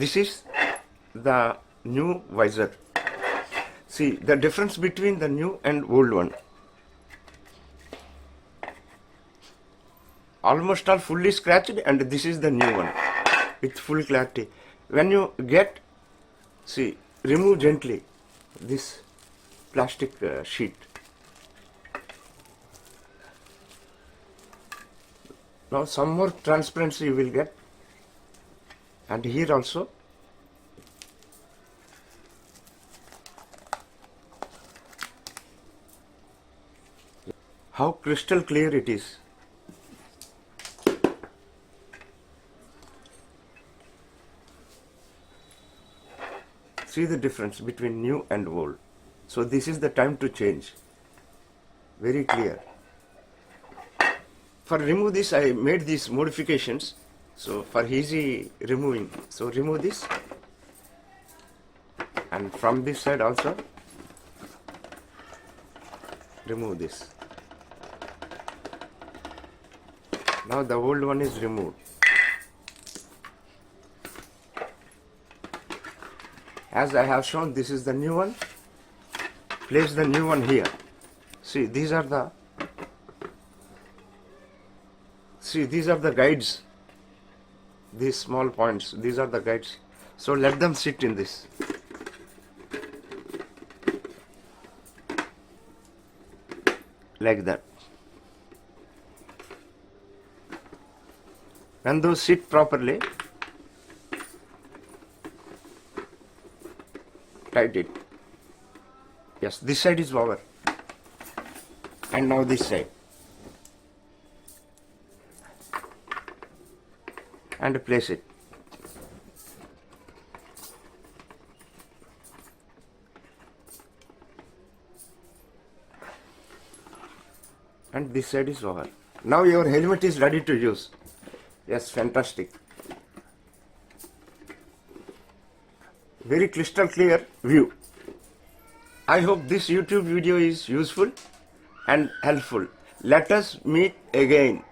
This is the new visor. See the difference between the new and old one. Almost all fully scratched, and this is the new one with full clarity. When you get, see, remove gently this plastic sheet. Now some more transparency you will get, and here also. How crystal clear it is. See the difference between new and old. So this is the time to change. Very clear. For remove this, I made these modifications. So for easy removing, so remove this, and from this side also remove this. Now the old one is removed. As I have shown, this is the new one. Place the new one here. See, these are the guides. These small points, these are the guides. So let them sit in this. Like that. When those sit properly, tight it. Yes, this side is over. And now this side. And place it. And this side is over. Now your helmet is ready to use. Yes, fantastic. Very crystal clear view. I hope this YouTube video is useful and helpful. Let us meet again.